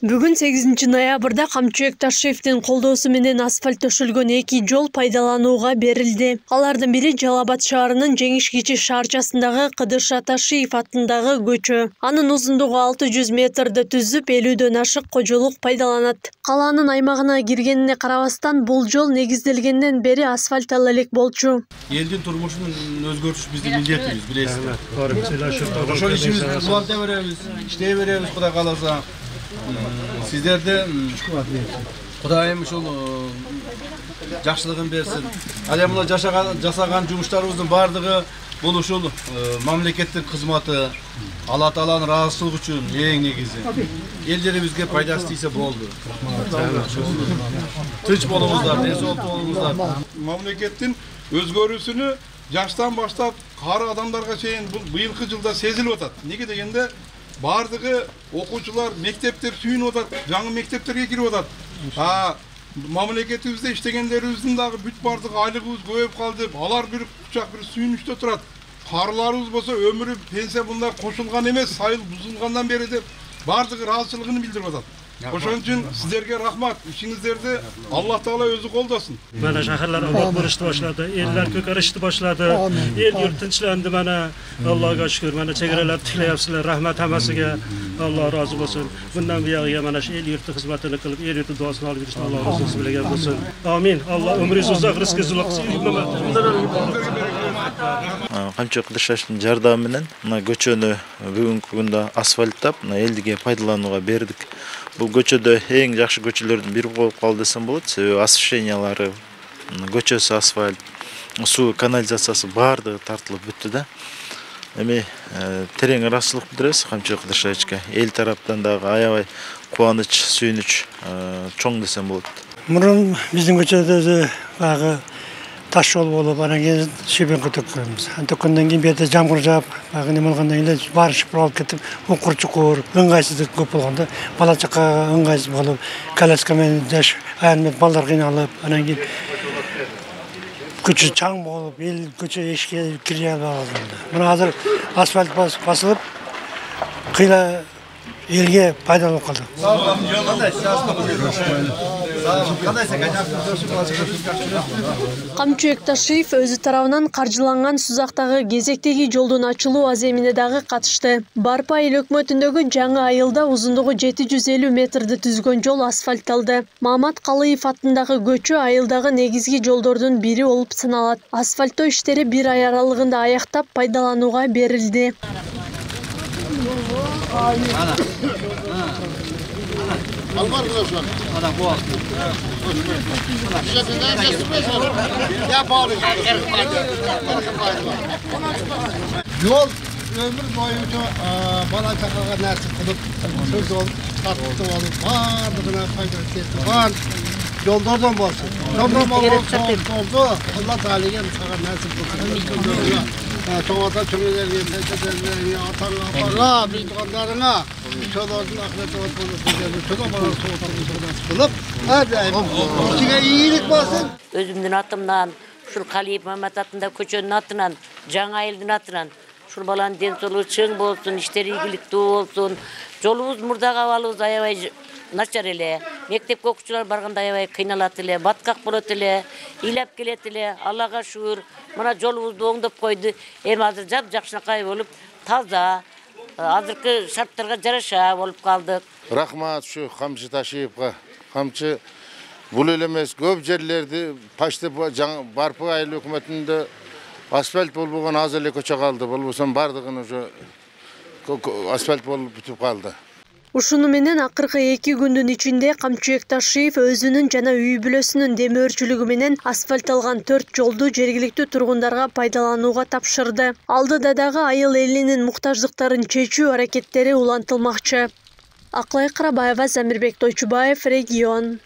Бүгін 8 ноябрда Камчыбек Ташиевдин колдоосу менен асфальт төшөлгөн 2 жол пайдаланууга берилди. Алардын бири Жалал Абад шаарынын Жеңиш кичи шаарчасындагы Кыдырша Ташиев атындагы көчө. Анын узундугу 600 метрди түзүп, 50дөн ашык кожолук пайдаланат. Калаанын аймагына киргенине карабастан, бул жол негизделгенден бери асфальт ала элек болчу. Элдин турмушун өзгөртүш биздин милдетибиз, билесиздер. Ошол ишибизди уланта беребиз, иштей беребиз, Кудай кааласа. Sizlerde Kudayım uşul жақшылығын берсін. Әлем мына жасаған жұмыштарыбыздың бардығы бұл ушул мамлекеттик кызматы, Алла Тааланын ыраазычылыгы үчүн эң негизи. Элдерибизге пайдасы тийсе болду. Тынч болуңуздар, денсаулык болуңуздар. Мамлекеттин өзгөрүүсүнү жаштан баштап кары адамдарга чейин бул быйылкы жылда сезилип атат. Неге дегенде бардығы окуучулар мектептер сүйүнүп атат, жаңы мектептерге кирип атат. Мамлекетибизде иштегендерибиздин дагы бүт бардыгы айлыгыбыз көбөйүп калды. Алар бир кучак бир сүйүнүчтө турат. Карыларыбыз болсо өмүрү пенсия мында кошулган эмес, сайыл бузулгандан бери деп бардыгы ыраазычылыгын билдирип атат. Ошон үчүн сиздерге рахмат. Ишиңиздерди Алла Таала өзү колдосун. Mana şehirler obod bo'lishni boshladi, ellar ko'karishni boshladi, el yurt tinchlandi mana. Allohga shukr, mana chegaralar tiklayapsizlar. Rahmat hammasiga. Alloh rozi bo'lsin. Bundan buyog'iga mana shu el yurti xizmatini qilib, el yurti duosini olib yurishni Alloh o'zi bilagan bo'lsin. Amin. Alloh umringizni uzoq, rizqingizni ulug' qilsin. Камчыбек Ташиевдин жардамы менен мына көчөнү бүгүнкү күндө асфальттап, мына элдиге пайдаланууга бердик. Бул көчөдө эң жакшы көчөлөрдүн бири болуп калды десем болот. Себеби освещениялары, көчөсү асфальт, суу канализациясы баардыгы тартылып бүттү да. Эми терең ыраазычылык билдиребиз Камчыбек Ташиевичке. Эл тараптан дагы аябай кубаныч, сүйүнүч чоң десем болот. Мурун биздин көчөдө багы таш жол болуп, анан кийин шибенка төккөнбүз. Төккөндөн кийин бияда жамгыр жаап, багы неме кылгандан кийин барышып алып кетип, укур чукур, ыңгайсыздык көп болгондо, бала чакка ыңгайсыз болуп, коляска менен жаш аянмен балдар кыйналып, анан кийин көчө чаң болуп, эл көчө эшикке кире албай калды. Мына азыр асфальт басылып, кыйла элге пайдаланып калды. Камчыбек Ташиев өзү тарабынан каржыланган Сузактагы кезектеги жолдун ачылуу аземине дагы катышты. Барпа эл өкмөтүндөгү жаңы айылда узундугу 750 метрди түзгөн жол асфальтталды. Маамат Калыев атындагы көчө айылдагы негизги жолдордун бири болуп саналат. Асфальттоо иштери 1 ай аралыгында аяктап пайдаланууга берилди. Yol ömür boyunca bala çakaga nasip kılıp, söz olup, tatlı olup, bardığına faydası var. Yollardan olsun. Yoldan oldu. Allah Teala'ya çakaga nasip kılıp. Çoğata çömelerine, teyzelerine, atarla, bir tuğanlarına, çoğaların ahirete olmasını, çoğa bana soğutamızı kılıp, hadi, içine iyilik basın. Özümdün atımdan, şul Kaliyev Mehmet atında köçönün atынан, жаңа elдің atынан, şul balanın densolluğu çığın bolsun, işleri iyilikli olsun, жолубуз мурдага абалыбыз аябай начар эле. Мектепке окуучулар барганда аябай кыйналат эле, баткак болот эле, ыйлап келет эле. Аллага шүгүр, мына жолубузду оңдоп койду. Эми азыр жакшынакай болуп, таза, азыркы шарттарга жараша болуп калдык. Рахмат ушу Камчыбек Ташиевге. Камчы бул эле эмес, көп жерлерди почти Барпы айыл өкмөтүндө асфальт болбогон аз эле көчө калды. Болбосо бардыгын уже асфальт болуп бүтүп калды. Ушуну менен акыркы 2 күндүн ичинде Камчыбек Ташиев өзүнүн жана үй бүлөсүнүн демөөрчүлүгү менен асфальтталган 4 жолду жергиликтүү тургундарга пайдаланууга тапшырды. Алдыда дагы айыл элинин муктаждыктарын чечүү аракеттери улантылмакчы. Аклай Карабаева, Замирбек Тойчубаев, Регион.